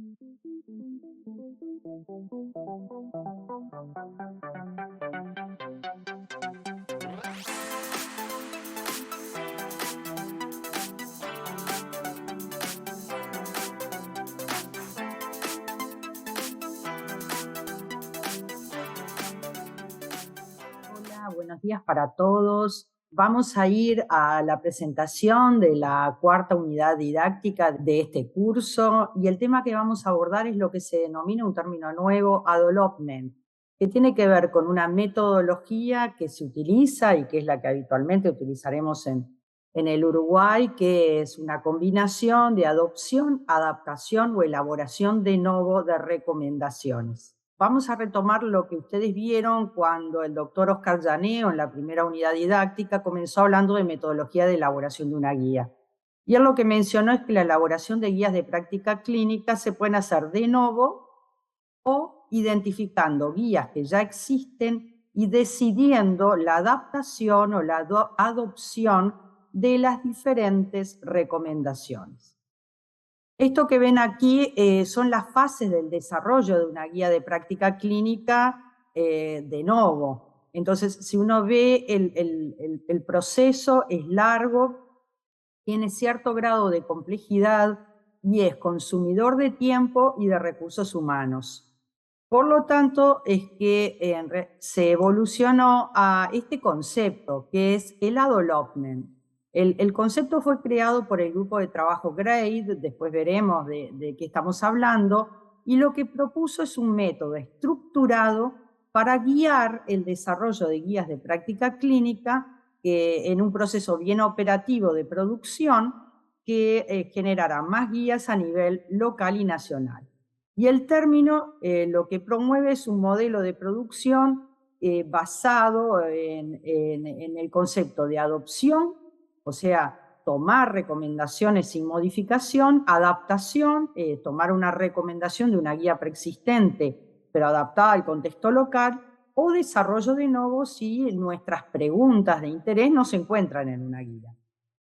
Hola, buenos días para todos. Vamos a ir a la presentación de la cuarta unidad didáctica de este curso y el tema que vamos a abordar es lo que se denomina un término nuevo, Development, que tiene que ver con una metodología que se utiliza y que es la que habitualmente utilizaremos en el Uruguay, que es una combinación de adopción, adaptación o elaboración de nuevo de recomendaciones. Vamos a retomar lo que ustedes vieron cuando el doctor Oscar Llaneo, en la primera unidad didáctica, comenzó hablando de metodología de elaboración de una guía. Y él lo que mencionó es que la elaboración de guías de práctica clínica se pueden hacer de nuevo o identificando guías que ya existen y decidiendo la adaptación o la adopción de las diferentes recomendaciones. Esto que ven aquí son las fases del desarrollo de una guía de práctica clínica de novo. Entonces, si uno ve el proceso es largo, tiene cierto grado de complejidad y es consumidor de tiempo y de recursos humanos. Por lo tanto, es que se evolucionó a este concepto, que es el development. El concepto fue creado por el grupo de trabajo GRADE, después veremos de qué estamos hablando, y lo que propuso es un método estructurado para guiar el desarrollo de guías de práctica clínica en un proceso bien operativo de producción que generará más guías a nivel local y nacional. Y el término lo que promueve es un modelo de producción basado en el concepto de adopción, o sea, tomar recomendaciones sin modificación, adaptación, tomar una recomendación de una guía preexistente, pero adaptada al contexto local, o desarrollo de nuevo si nuestras preguntas de interés no se encuentran en una guía.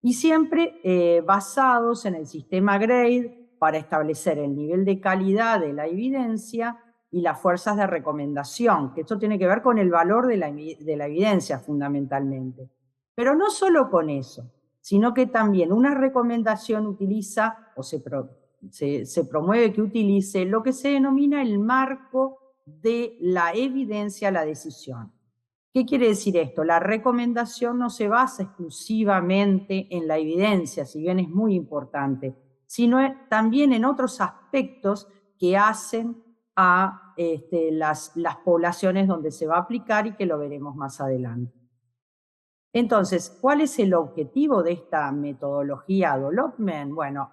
Y siempre basados en el sistema GRADE para establecer el nivel de calidad de la evidencia y las fuerzas de recomendación, que esto tiene que ver con el valor de la evidencia fundamentalmente. Pero no solo con eso, sino que también una recomendación utiliza o se promueve que utilice lo que se denomina el marco de la evidencia a la decisión. ¿Qué quiere decir esto? La recomendación no se basa exclusivamente en la evidencia, si bien es muy importante, sino también en otros aspectos que hacen a las poblaciones donde se va a aplicar y que lo veremos más adelante. Entonces, ¿cuál es el objetivo de esta metodología development? Bueno,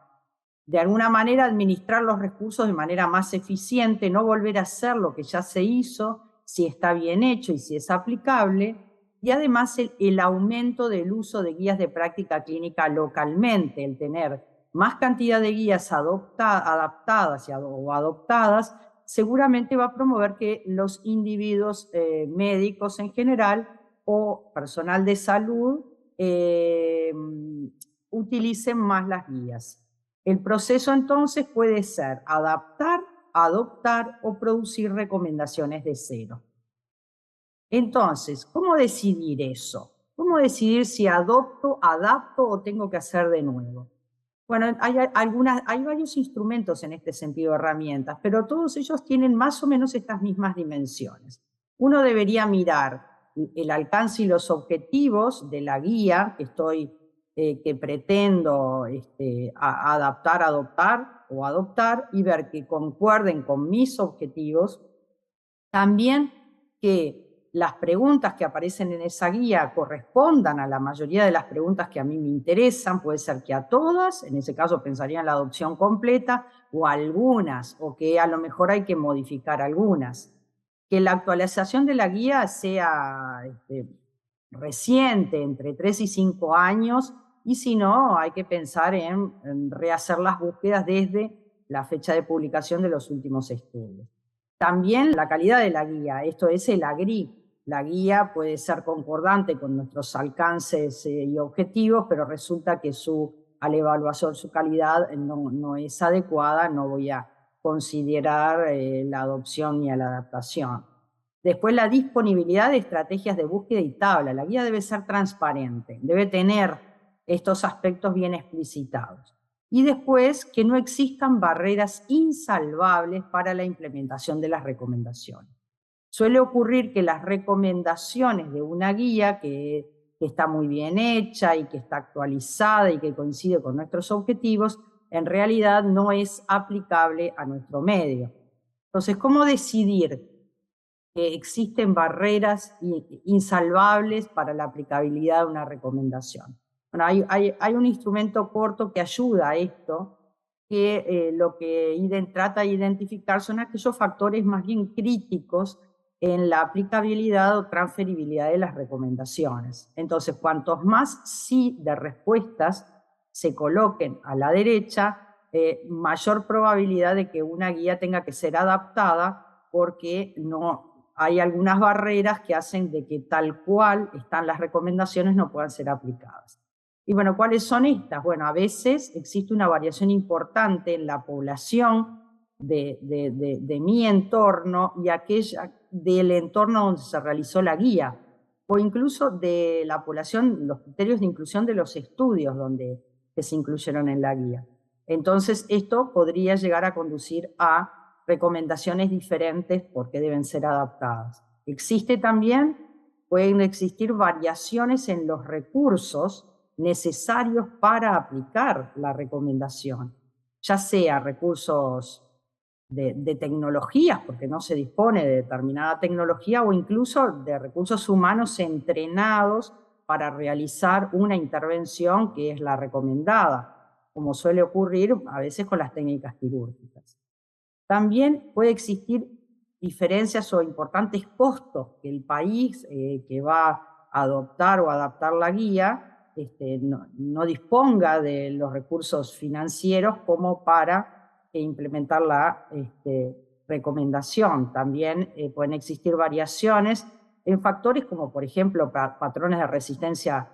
de alguna manera administrar los recursos de manera más eficiente, no volver a hacer lo que ya se hizo, si está bien hecho y si es aplicable, y además el aumento del uso de guías de práctica clínica localmente, el tener más cantidad de guías adaptadas o adoptadas, seguramente va a promover que los individuos médicos en general o personal de salud utilicen más las guías. El proceso entonces puede ser adaptar, adoptar o producir recomendaciones de cero. Entonces, ¿cómo decidir eso? ¿Cómo decidir si adopto, adapto o tengo que hacer de nuevo? Bueno, hay varios instrumentos en este sentido, herramientas, pero todos ellos tienen más o menos estas mismas dimensiones. Uno debería mirar el alcance y los objetivos de la guía que pretendo adaptar, adoptar o adoptar y ver que concuerden con mis objetivos. También que las preguntas que aparecen en esa guía correspondan a la mayoría de las preguntas que a mí me interesan, puede ser que a todas, en ese caso pensaría en la adopción completa, o a algunas, o que a lo mejor hay que modificar algunas. Que la actualización de la guía sea reciente, entre 3 y 5 años, y si no, hay que pensar en rehacer las búsquedas desde la fecha de publicación de los últimos estudios. También la calidad de la guía, esto es el AGRI. La guía puede ser concordante con nuestros alcances y objetivos, pero resulta que a la evaluación su calidad no es adecuada, no voy a considerar la adopción ni a la adaptación. Después, la disponibilidad de estrategias de búsqueda y tabla. La guía debe ser transparente, debe tener estos aspectos bien explicitados. Y después, que no existan barreras insalvables para la implementación de las recomendaciones. Suele ocurrir que las recomendaciones de una guía que está muy bien hecha y que está actualizada y que coincide con nuestros objetivos, en realidad no es aplicable a nuestro medio. Entonces, ¿cómo decidir que existen barreras insalvables para la aplicabilidad de una recomendación? Bueno, hay un instrumento corto que ayuda a esto, que lo que trata de identificar son aquellos factores más bien críticos en la aplicabilidad o transferibilidad de las recomendaciones. Entonces, cuantos más sí de respuestas se coloquen a la derecha, mayor probabilidad de que una guía tenga que ser adaptada, porque no hay algunas barreras que hacen de que tal cual están las recomendaciones no puedan ser aplicadas. Y bueno, ¿cuáles son estas? Bueno, a veces existe una variación importante en la población de mi entorno y aquella del entorno donde se realizó la guía, o incluso de la población, los criterios de inclusión de los estudios que se incluyeron en la guía. Entonces, esto podría llegar a conducir a recomendaciones diferentes porque deben ser adaptadas. Pueden existir variaciones en los recursos necesarios para aplicar la recomendación, ya sea recursos de tecnologías, porque no se dispone de determinada tecnología, o incluso de recursos humanos entrenados para realizar una intervención que es la recomendada, como suele ocurrir a veces con las técnicas quirúrgicas. También puede existir diferencias o importantes costos que el país que va a adoptar o adaptar la guía no disponga de los recursos financieros como para implementar la recomendación. También pueden existir variaciones en factores como, por ejemplo, patrones de resistencia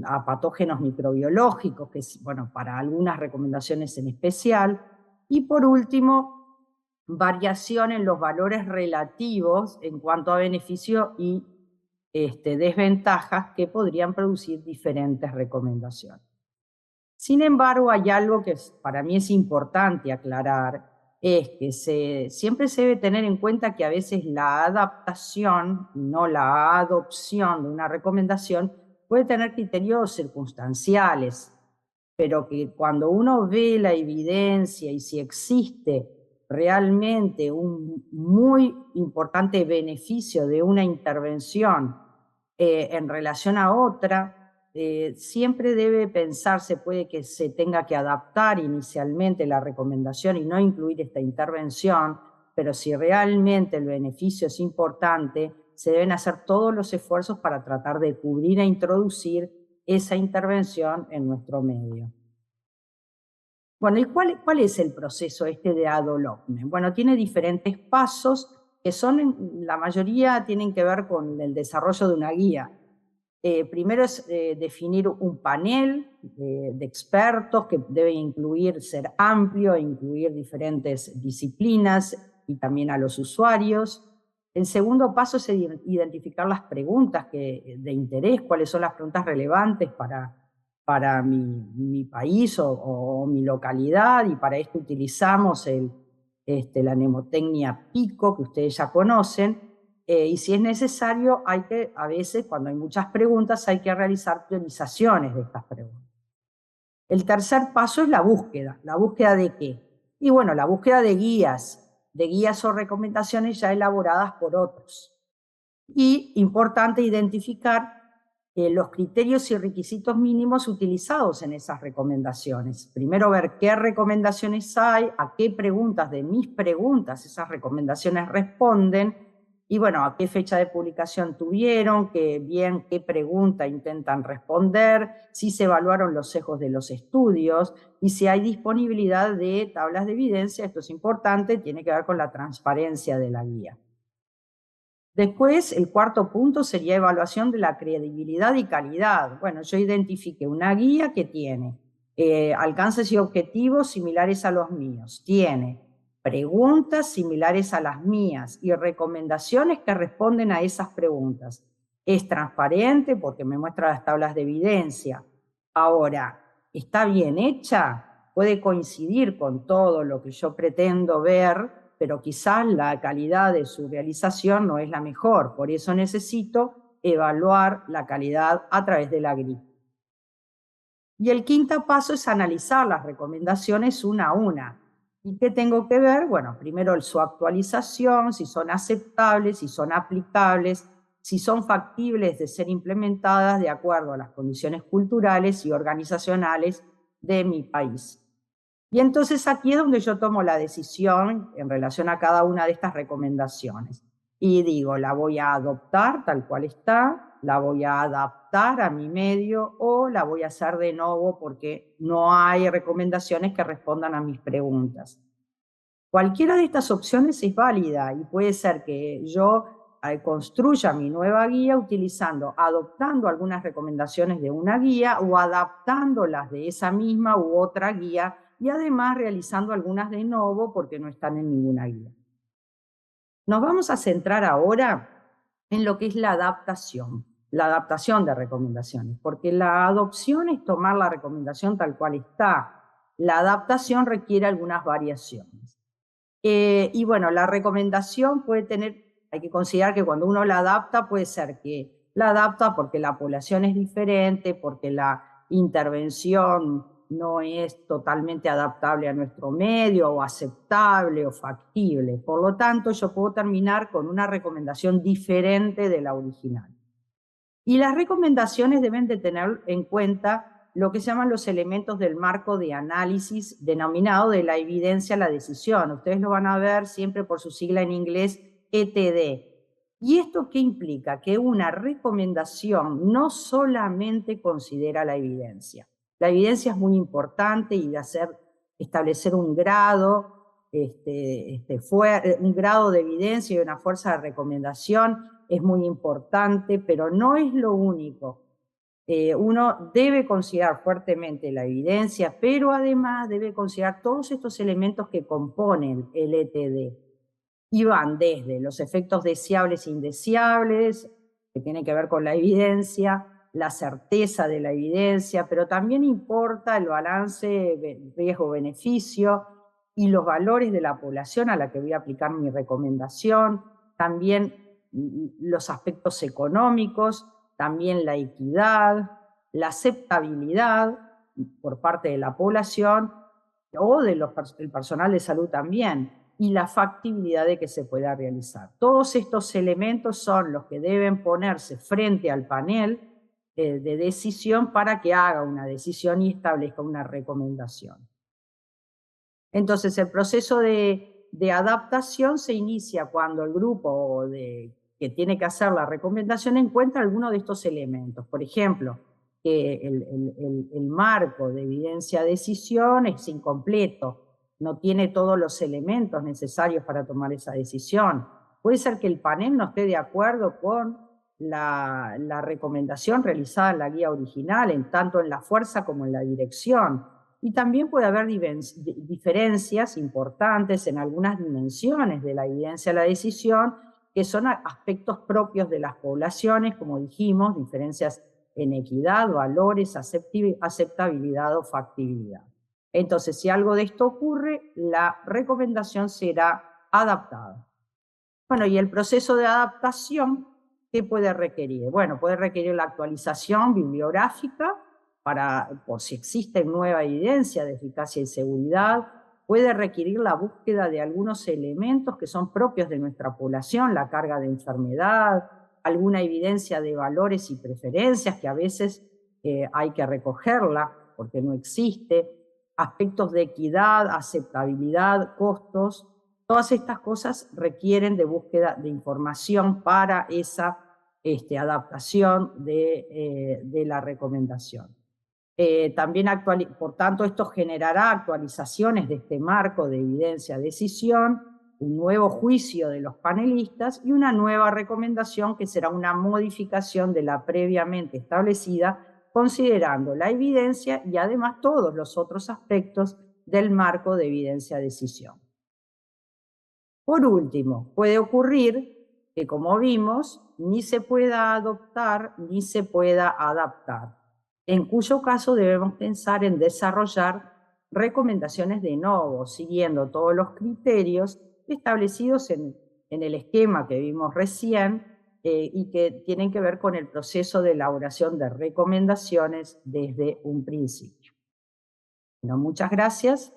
a patógenos microbiológicos, que es, bueno, para algunas recomendaciones en especial. Y por último, variación en los valores relativos en cuanto a beneficio y desventajas que podrían producir diferentes recomendaciones. Sin embargo, hay algo que para mí es importante aclarar, es que siempre se debe tener en cuenta que a veces la adaptación, no la adopción de una recomendación, puede tener criterios circunstanciales, pero que cuando uno ve la evidencia y si existe realmente un muy importante beneficio de una intervención en relación a otra, siempre debe pensarse, puede que se tenga que adaptar inicialmente la recomendación y no incluir esta intervención, pero si realmente el beneficio es importante, se deben hacer todos los esfuerzos para tratar de cubrir e introducir esa intervención en nuestro medio. Bueno, ¿y cuál es el proceso de ADOLOCME? Bueno, tiene diferentes pasos que la mayoría tienen que ver con el desarrollo de una guía. Primero es definir un panel de expertos que debe ser amplio e incluir diferentes disciplinas y también a los usuarios. El segundo paso es identificar las preguntas de interés, cuáles son las preguntas relevantes para mi país o mi localidad, y para esto utilizamos la mnemotecnia PICO, que ustedes ya conocen. Y si es necesario, a veces, cuando hay muchas preguntas, hay que realizar priorizaciones de estas preguntas. El tercer paso es la búsqueda. ¿La búsqueda de qué? Y bueno, la búsqueda de guías o recomendaciones ya elaboradas por otros. Y importante identificar los criterios y requisitos mínimos utilizados en esas recomendaciones. Primero ver qué recomendaciones hay, a qué preguntas de mis preguntas esas recomendaciones responden, y bueno, a qué fecha de publicación tuvieron, qué pregunta intentan responder, si se evaluaron los sesgos de los estudios y si hay disponibilidad de tablas de evidencia. Esto es importante, tiene que ver con la transparencia de la guía. Después, el cuarto punto sería evaluación de la credibilidad y calidad. Bueno, yo identifiqué una guía que tiene alcances y objetivos similares a los míos, tiene preguntas similares a las mías y recomendaciones que responden a esas preguntas. Es transparente porque me muestra las tablas de evidencia. Ahora, ¿está bien hecha? Puede coincidir con todo lo que yo pretendo ver, pero quizás la calidad de su realización no es la mejor. Por eso necesito evaluar la calidad a través de la GRI. Y el quinto paso es analizar las recomendaciones una a una. ¿Y qué tengo que ver? Bueno, primero su actualización, si son aceptables, si son aplicables, si son factibles de ser implementadas de acuerdo a las condiciones culturales y organizacionales de mi país. Y entonces aquí es donde yo tomo la decisión en relación a cada una de estas recomendaciones. Y digo, la voy a adoptar tal cual está, la voy a adaptar a mi medio o la voy a hacer de nuevo porque no hay recomendaciones que respondan a mis preguntas. Cualquiera de estas opciones es válida y puede ser que yo construya mi nueva guía adoptando algunas recomendaciones de una guía o adaptándolas de esa misma u otra guía y además realizando algunas de nuevo porque no están en ninguna guía. Nos vamos a centrar ahora en lo que es la adaptación de recomendaciones, porque la adopción es tomar la recomendación tal cual está. La adaptación requiere algunas variaciones. Y bueno, la recomendación puede tener, hay que considerar que cuando uno la adapta, puede ser que la adapta porque la población es diferente, porque la intervención no es totalmente adaptable a nuestro medio, o aceptable, o factible. Por lo tanto, yo puedo terminar con una recomendación diferente de la original. Y las recomendaciones deben de tener en cuenta lo que se llaman los elementos del marco de análisis denominado de la evidencia a la decisión. Ustedes lo van a ver siempre por su sigla en inglés ETD. ¿Y esto qué implica? Que una recomendación no solamente considera la evidencia. La evidencia es muy importante y de establecer un grado, un grado de evidencia y una fuerza de recomendación es muy importante, pero no es lo único. Uno debe considerar fuertemente la evidencia, pero además debe considerar todos estos elementos que componen el ETD. Y van desde los efectos deseables e indeseables, que tienen que ver con la evidencia, la certeza de la evidencia, pero también importa el balance riesgo-beneficio y los valores de la población a la que voy a aplicar mi recomendación, también los aspectos económicos, también la equidad, la aceptabilidad por parte de la población o del personal de salud también, y la factibilidad de que se pueda realizar. Todos estos elementos son los que deben ponerse frente al panel de decisión para que haga una decisión y establezca una recomendación. Entonces, el proceso de adaptación se inicia cuando el grupo que tiene que hacer la recomendación encuentra alguno de estos elementos. Por ejemplo, que el marco de evidencia-decisión es incompleto, no tiene todos los elementos necesarios para tomar esa decisión. Puede ser que el panel no esté de acuerdo con la recomendación realizada en la guía original, tanto en la fuerza como en la dirección. Y también puede haber diferencias importantes en algunas dimensiones de la evidencia de la decisión, que son aspectos propios de las poblaciones, como dijimos, diferencias en equidad, valores, aceptabilidad o factibilidad. Entonces, si algo de esto ocurre, la recomendación será adaptada. Bueno, y el proceso de adaptación, ¿qué puede requerir? Bueno, puede requerir la actualización bibliográfica por si existe nueva evidencia de eficacia y seguridad, puede requerir la búsqueda de algunos elementos que son propios de nuestra población, la carga de enfermedad, alguna evidencia de valores y preferencias que a veces hay que recogerla porque no existe, aspectos de equidad, aceptabilidad, costos. Todas estas cosas requieren de búsqueda de información para esa adaptación de la recomendación. También, por tanto, esto generará actualizaciones de este marco de evidencia-decisión, un nuevo juicio de los panelistas y una nueva recomendación que será una modificación de la previamente establecida, considerando la evidencia y además todos los otros aspectos del marco de evidencia-decisión. Por último, puede ocurrir que, como vimos, ni se pueda adoptar ni se pueda adaptar, en cuyo caso debemos pensar en desarrollar recomendaciones de novo, siguiendo todos los criterios establecidos en el esquema que vimos recién y que tienen que ver con el proceso de elaboración de recomendaciones desde un principio. Bueno, muchas gracias